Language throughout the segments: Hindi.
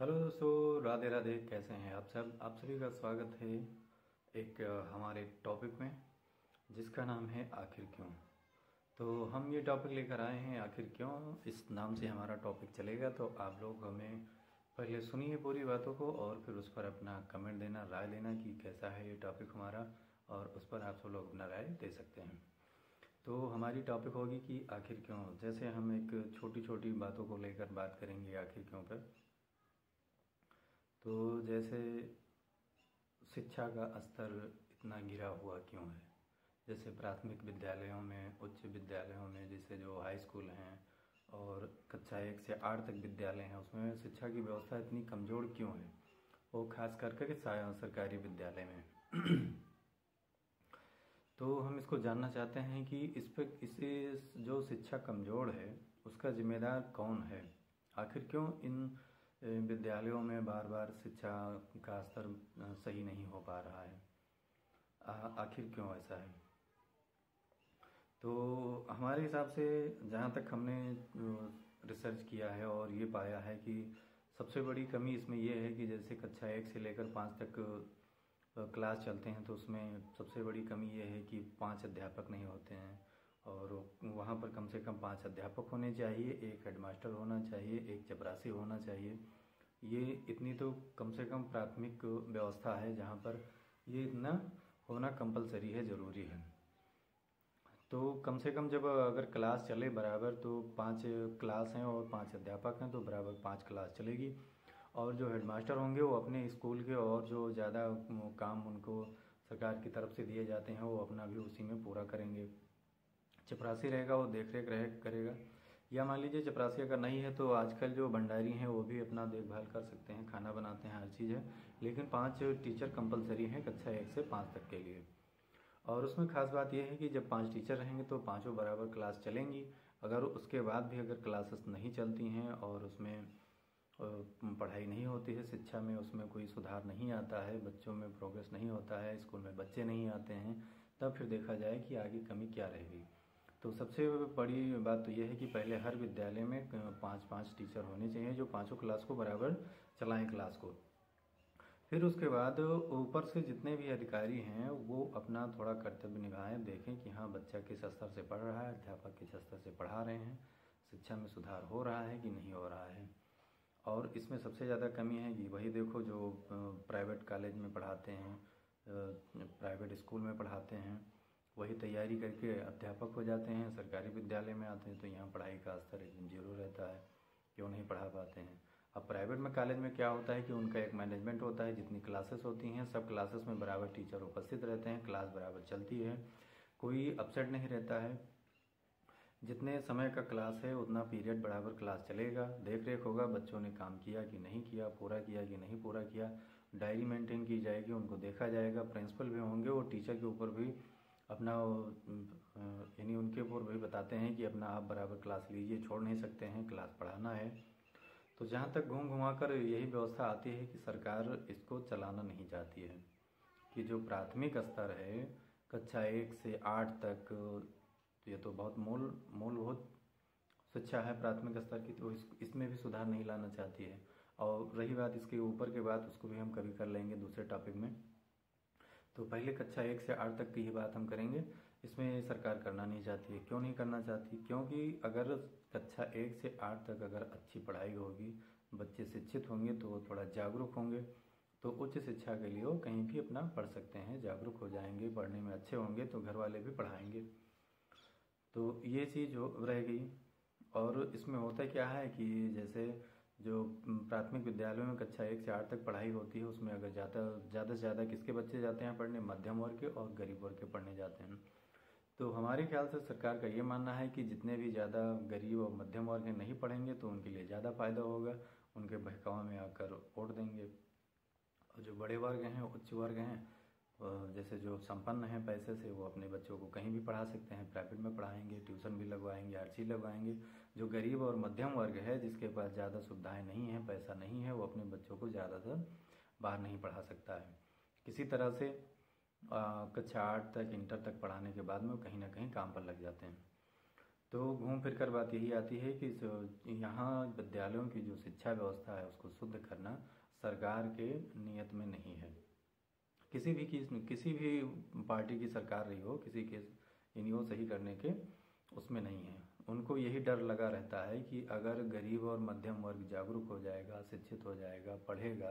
हेलो दोस्तों, राधे राधे। कैसे हैं आप सभी का स्वागत है एक हमारे टॉपिक में जिसका नाम है आखिर क्यों। तो हम ये टॉपिक लेकर आए हैं आखिर क्यों। इस नाम से हमारा टॉपिक चलेगा। तो आप लोग हमें पहले सुनिए पूरी बातों को और फिर उस पर अपना कमेंट देना, राय देना कि कैसा है ये टॉपिक हमारा, और उस पर आप सब लोग अपना राय दे सकते हैं। तो हमारी टॉपिक होगी कि आखिर क्यों। जैसे हम एक छोटी छोटी बातों को लेकर बात करेंगे आखिर क्यों पर। तो जैसे शिक्षा का स्तर इतना गिरा हुआ क्यों है। जैसे प्राथमिक विद्यालयों में, उच्च विद्यालयों में, जैसे जो हाई स्कूल हैं और कक्षा 1 से 8 तक विद्यालय हैं, उसमें शिक्षा की व्यवस्था इतनी कमज़ोर क्यों है, वो खास करके सरकारी विद्यालय में। तो हम इसको जानना चाहते हैं कि इसे जो शिक्षा कमज़ोर है उसका जिम्मेदार कौन है। आखिर क्यों इन विद्यालयों में बार बार शिक्षा का स्तर सही नहीं हो पा रहा है। आखिर क्यों ऐसा है। तो हमारे हिसाब से जहाँ तक हमने रिसर्च किया है और ये पाया है कि सबसे बड़ी कमी इसमें ये है कि जैसे कक्षा 1 से लेकर 5 तक क्लास चलते हैं तो उसमें सबसे बड़ी कमी ये है कि 5 अध्यापक नहीं होते हैं। और वहाँ पर कम से कम 5 अध्यापक होने चाहिए, एक हेडमास्टर होना चाहिए, एक चपरासी होना चाहिए। ये इतनी तो कम से कम प्राथमिक व्यवस्था है जहाँ पर ये इतना होना कंपलसरी है, ज़रूरी है। तो कम से कम जब अगर क्लास चले बराबर तो 5 क्लास हैं और 5 अध्यापक हैं तो बराबर 5 क्लास चलेगी। और जो हेडमास्टर होंगे वो अपने स्कूल के और जो ज़्यादा काम उनको सरकार की तरफ से दिए जाते हैं वो अपना भी उसी में पूरा करेंगे। चपरासी रहेगा वो देख रेख करेगा। या मान लीजिए चपरासी अगर नहीं है तो आजकल जो भंडारी हैं वो भी अपना देखभाल कर सकते हैं, खाना बनाते हैं, हर चीज़ है। लेकिन 5 टीचर कंपलसरी हैं कक्षा 1 से 5 तक के लिए। और उसमें खास बात यह है कि जब 5 टीचर रहेंगे तो पाँचों बराबर क्लास चलेंगी। अगर उसके बाद भी अगर क्लासेस नहीं चलती हैं और उसमें पढ़ाई नहीं होती है, शिक्षा में उसमें कोई सुधार नहीं आता है, बच्चों में प्रोग्रेस नहीं होता है, स्कूल में बच्चे नहीं आते हैं, तब फिर देखा जाए कि आगे कमी क्या रहेगी। तो सबसे बड़ी बात तो यह है कि पहले हर विद्यालय में 5-5 टीचर होने चाहिए जो पाँचों क्लास को बराबर चलाएं क्लास को। फिर उसके बाद ऊपर से जितने भी अधिकारी हैं वो अपना थोड़ा कर्तव्य निभाएं, देखें कि हाँ बच्चा किस स्तर से पढ़ रहा है, अध्यापक किस स्तर से पढ़ा रहे हैं, शिक्षा में सुधार हो रहा है कि नहीं हो रहा है। और इसमें सबसे ज़्यादा कमी है कि वही देखो जो प्राइवेट कॉलेज में पढ़ाते हैं, प्राइवेट स्कूल में पढ़ाते हैं, वही तैयारी करके अध्यापक हो जाते हैं, सरकारी विद्यालय में आते हैं तो यहाँ पढ़ाई का स्तर एकदम जीरो रहता है, क्यों नहीं पढ़ा पाते हैं। अब प्राइवेट में कॉलेज में क्या होता है कि उनका एक मैनेजमेंट होता है, जितनी क्लासेस होती हैं सब क्लासेस में बराबर टीचर उपस्थित रहते हैं, क्लास बराबर चलती है, कोई अपसेट नहीं रहता है। जितने समय का क्लास है उतना पीरियड बराबर क्लास चलेगा, देख रेख होगा बच्चों ने काम किया कि नहीं किया, पूरा किया कि नहीं पूरा किया, डायरी मेंटेन की जाएगी, उनको देखा जाएगा। प्रिंसिपल भी होंगे वो टीचर के ऊपर भी अपना यानी उनके ऊपर भी बताते हैं कि अपना आप बराबर क्लास लीजिए, छोड़ नहीं सकते हैं, क्लास पढ़ाना है। तो जहाँ तक घूम घुमा कर यही व्यवस्था आती है कि सरकार इसको चलाना नहीं चाहती है कि जो प्राथमिक स्तर है कक्षा 1 से 8 तक, तो ये तो बहुत मूलभूत शिक्षा है प्राथमिक स्तर की, तो इसमें भी सुधार नहीं लाना चाहती है। और रही बात इसके ऊपर के बाद, उसको भी हम कभी कर लेंगे दूसरे टॉपिक में। तो पहले कक्षा 1 से 8 तक की ही बात हम करेंगे। इसमें सरकार करना नहीं चाहती है। क्यों नहीं करना चाहती? क्योंकि अगर कक्षा 1 से 8 तक अगर अच्छी पढ़ाई होगी, बच्चे शिक्षित होंगे तो वो थोड़ा जागरूक होंगे, तो उच्च शिक्षा के लिए वो कहीं भी अपना पढ़ सकते हैं, जागरूक हो जाएंगे, पढ़ने में अच्छे होंगे तो घर वाले भी पढ़ाएंगे। तो ये चीज़ रह गई। और इसमें होता क्या है कि जैसे जो प्राथमिक विद्यालयों में कक्षा 1 से 8 तक पढ़ाई होती है उसमें अगर ज़्यादा से ज़्यादा किसके बच्चे जाते हैं पढ़ने? मध्यम वर्ग के और गरीब वर्ग के पढ़ने जाते हैं। तो हमारे ख्याल से सरकार का ये मानना है कि जितने भी ज़्यादा गरीब और मध्यम वर्ग के नहीं पढ़ेंगे तो उनके लिए ज़्यादा फायदा होगा, उनके बहकावा में आकर वोट देंगे। और जो बड़े वर्ग हैं, उच्च वर्ग हैं, जैसे जो संपन्न हैं पैसे से, वो अपने बच्चों को कहीं भी पढ़ा सकते हैं, प्राइवेट में पढ़ाएंगे, ट्यूशन भी लगवाएंगे, हर चीज़ लगवाएंगे। जो गरीब और मध्यम वर्ग है जिसके पास ज़्यादा सुविधाएं नहीं हैं, पैसा नहीं है, वो अपने बच्चों को ज़्यादातर बाहर नहीं पढ़ा सकता है। किसी तरह से कक्षा 8 तक, इंटर तक पढ़ाने के बाद में वो कहीं ना कहीं काम पर लग जाते हैं। तो घूम फिर कर बात यही आती है कि यहाँ विद्यालयों की जो शिक्षा व्यवस्था है उसको शुद्ध करना सरकार के नियत में नहीं है। किसी भी पार्टी की सरकार रही हो, किसी के इन्हीं सही करने के उसमें नहीं है। उनको यही डर लगा रहता है कि अगर गरीब और मध्यम वर्ग जागरूक हो जाएगा, शिक्षित हो जाएगा, पढ़ेगा,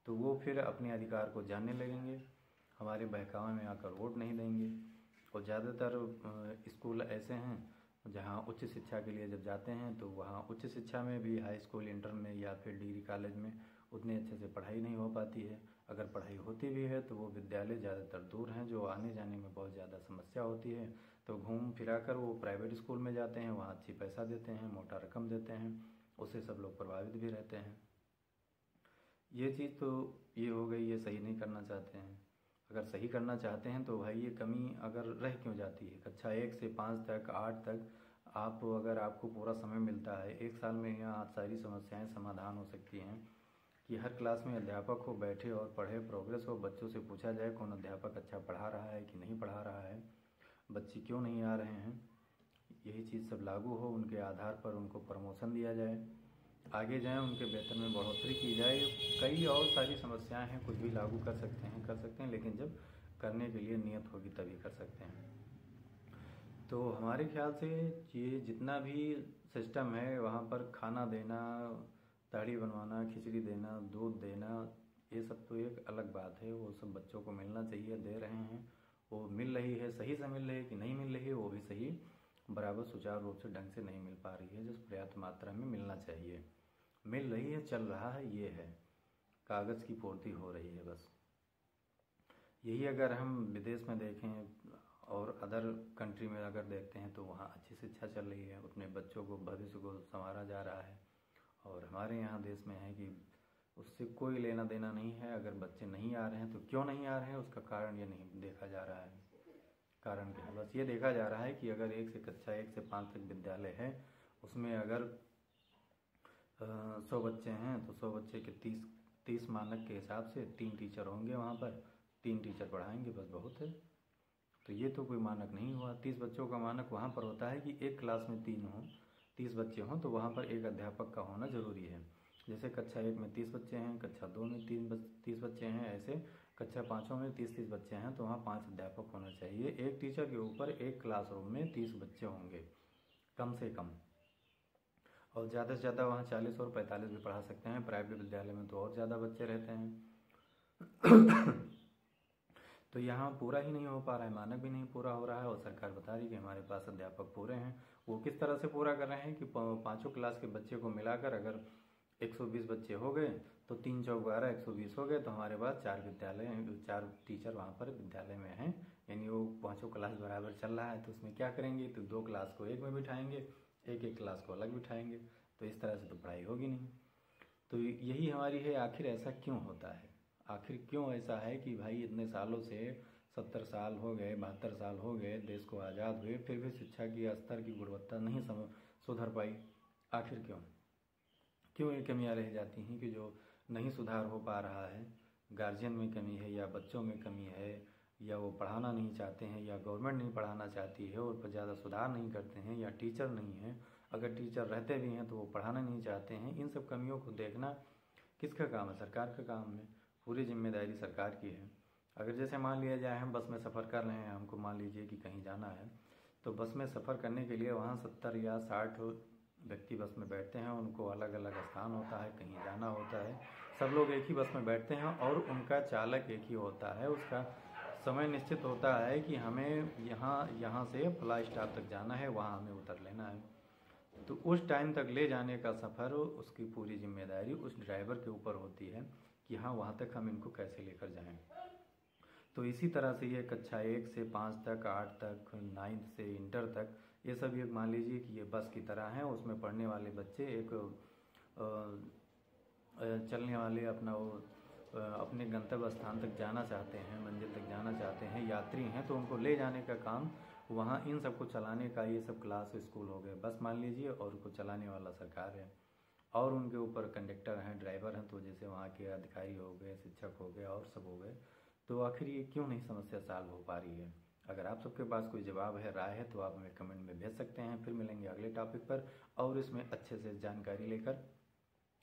तो वो फिर अपने अधिकार को जानने लगेंगे, हमारे बहकावे में आकर वोट नहीं देंगे। और ज़्यादातर स्कूल ऐसे हैं जहाँ उच्च शिक्षा के लिए जब जाते हैं तो वहाँ उच्च शिक्षा में भी हाई स्कूल, इंटर में या फिर डिग्री कॉलेज में उतने अच्छे से पढ़ाई नहीं हो पाती है। अगर पढ़ाई होती भी है तो वो विद्यालय ज़्यादातर दूर हैं, जो आने जाने में बहुत ज़्यादा समस्या होती है। तो घूम फिरा कर वो प्राइवेट स्कूल में जाते हैं, वहाँ अच्छी पैसा देते हैं, मोटा रकम देते हैं, उससे सब लोग प्रभावित भी रहते हैं। ये चीज़ तो ये हो गई, ये सही नहीं करना चाहते हैं। अगर सही करना चाहते हैं तो भाई ये कमी अगर रह क्यों जाती है? कक्षा 1 से 5 तक, 8 तक अगर आपको पूरा समय मिलता है, एक साल में यहाँ सारी समस्याएं समाधान हो सकती हैं कि हर क्लास में अध्यापक हो, बैठे और पढ़े, प्रोग्रेस हो, बच्चों से पूछा जाए कौन अध्यापक अच्छा पढ़ा रहा है कि नहीं पढ़ा रहा है, बच्चे क्यों नहीं आ रहे हैं, यही चीज़ सब लागू हो, उनके आधार पर उनको प्रमोशन दिया जाए, आगे जाएं, उनके वेतन में बढ़ोतरी की जाए। कई और सारी समस्याएं हैं, कुछ भी लागू कर सकते हैं, लेकिन जब करने के लिए नियत होगी तभी कर सकते हैं। तो हमारे ख्याल से ये जितना भी सिस्टम है, वहाँ पर खाना देना, दाढ़ी बनवाना, खिचड़ी देना, दूध देना, ये सब तो एक अलग बात है, वो सब बच्चों को मिलना चाहिए, दे रहे हैं, वो मिल रही है, सही से मिल रही है कि नहीं मिल रही है वो भी सही बराबर सुचारू रूप से ढंग से नहीं मिल पा रही है, जिस पर्याप्त मात्रा में मिलना चाहिए। मिल रही है, चल रहा है, ये है, कागज़ की पूर्ति हो रही है बस। यही अगर हम विदेश में देखें और अदर कंट्री में अगर देखते हैं तो वहाँ अच्छी शिक्षा चल रही है, अपने बच्चों को, भविष्य को संवारा जा रहा है। और हमारे यहाँ देश में है कि उससे कोई लेना देना नहीं है। अगर बच्चे नहीं आ रहे हैं तो क्यों नहीं आ रहे हैं, उसका कारण ये नहीं देखा जा रहा है। कारण क्या है? बस ये देखा जा रहा है कि अगर कक्षा 1 से 5 तक विद्यालय है, उसमें अगर 100 बच्चे हैं तो 100 बच्चे के 30 मानक के हिसाब से 3 टीचर होंगे, वहाँ पर 3 टीचर पढ़ाएंगे, बस बहुत है। तो ये तो कोई मानक नहीं हुआ। 30 बच्चों का मानक वहाँ पर होता है कि एक क्लास में 30 बच्चे हों तो वहाँ पर एक अध्यापक का होना ज़रूरी है। जैसे कक्षा 1 में 30 बच्चे हैं, कक्षा 2 में 30 बच्चे हैं, ऐसे कक्षा 5 में 30 बच्चे हैं तो वहाँ 5 अध्यापक होना चाहिए। एक टीचर के ऊपर एक क्लासरूम में 30 बच्चे होंगे कम से कम, और ज़्यादा से ज़्यादा वहाँ 40 और 45 भी पढ़ा सकते हैं। प्राइवेट विद्यालय में तो और ज़्यादा बच्चे रहते हैं। तो यहाँ पूरा ही नहीं हो पा रहा है, मानक भी नहीं पूरा हो रहा है, और सरकार बता रही है कि हमारे पास अध्यापक पूरे हैं। वो किस तरह से पूरा कर रहे हैं कि 5 क्लास के बच्चे को मिलाकर अगर 120 बच्चे हो गए तो 3 चौक 12, 120 हो गए, तो हमारे पास 4 टीचर वहाँ पर विद्यालय में हैं, यानी वो 5 क्लास बराबर चल रहा है। तो उसमें क्या करेंगे, तो 2 क्लास को एक में बिठाएंगे, एक क्लास को अलग बिठाएंगे, तो इस तरह से तो पढ़ाई होगी नहीं। तो यही हमारी है, आखिर ऐसा क्यों होता है? आखिर क्यों ऐसा है कि भाई इतने सालों से 70 साल हो गए, 72 साल हो गए देश को आज़ाद हुए, फिर भी शिक्षा की स्तर की गुणवत्ता नहीं सुधर पाई? आखिर क्यों ये कमियां रह जाती हैं कि जो नहीं सुधार हो पा रहा है? गार्जियन में कमी है, या बच्चों में कमी है, या वो पढ़ाना नहीं चाहते हैं, या गवर्नमेंट नहीं पढ़ाना चाहती है और पर ज़्यादा सुधार नहीं करते हैं, या टीचर नहीं है, अगर टीचर रहते भी हैं तो वो पढ़ाना नहीं चाहते हैं। इन सब कमियों को देखना किसका काम है? सरकार का काम है, पूरी जिम्मेदारी सरकार की है। अगर जैसे मान लिया जाए हम बस में सफ़र कर रहे हैं, हमको मान लीजिए कि कहीं जाना है, तो बस में सफ़र करने के लिए वहाँ 70 या 60 व्यक्ति बस में बैठते हैं, उनको अलग अलग स्थान होता है, कहीं जाना होता है, सब लोग एक ही बस में बैठते हैं और उनका चालक एक ही होता है। उसका समय निश्चित होता है कि हमें यहाँ से फला स्टॉप तक जाना है, वहाँ हमें उतर लेना है। तो उस टाइम तक ले जाने का सफ़र, उसकी पूरी जिम्मेदारी उस ड्राइवर के ऊपर होती है कि हाँ वहाँ तक हम इनको कैसे लेकर जाएं। तो इसी तरह से ये कक्षा 1 से 5 तक, 8 तक, 9 से इंटर तक, ये सब एक मान लीजिए कि ये बस की तरह हैं। उसमें पढ़ने वाले बच्चे एक चलने वाले अपने गंतव्य स्थान तक जाना चाहते हैं, मंजिल तक जाना चाहते हैं, यात्री हैं, तो उनको ले जाने का काम वहाँ इन सबको चलाने का, ये सब क्लास स्कूल हो गए, बस मान लीजिए, और उनको चलाने वाला सरकार है, और उनके ऊपर कंडक्टर हैं, ड्राइवर हैं, तो जैसे वहाँ के अधिकारी हो गए, शिक्षक हो गए और सब हो गए। तो आखिर ये क्यों नहीं समस्या सॉल्व हो पा रही है? अगर आप सबके पास कोई जवाब है, राय है, तो आप हमें कमेंट में भेज सकते हैं। फिर मिलेंगे अगले टॉपिक पर और इसमें अच्छे से जानकारी लेकर,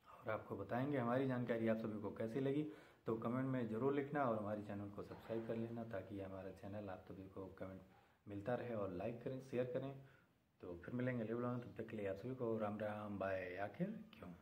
और आपको बताएंगे हमारी जानकारी आप सभी को कैसी लगी। तो कमेंट में ज़रूर लिखना और हमारे चैनल को सब्सक्राइब कर लेना, ताकि हमारा चैनल आप सभी को कमेंट मिलता रहे, और लाइक करें, शेयर करें। तो फिर मिलेंगे अगले वीडियो में, तब तक के लिए आप सभी को राम राम, बाय। आखिर क्यों।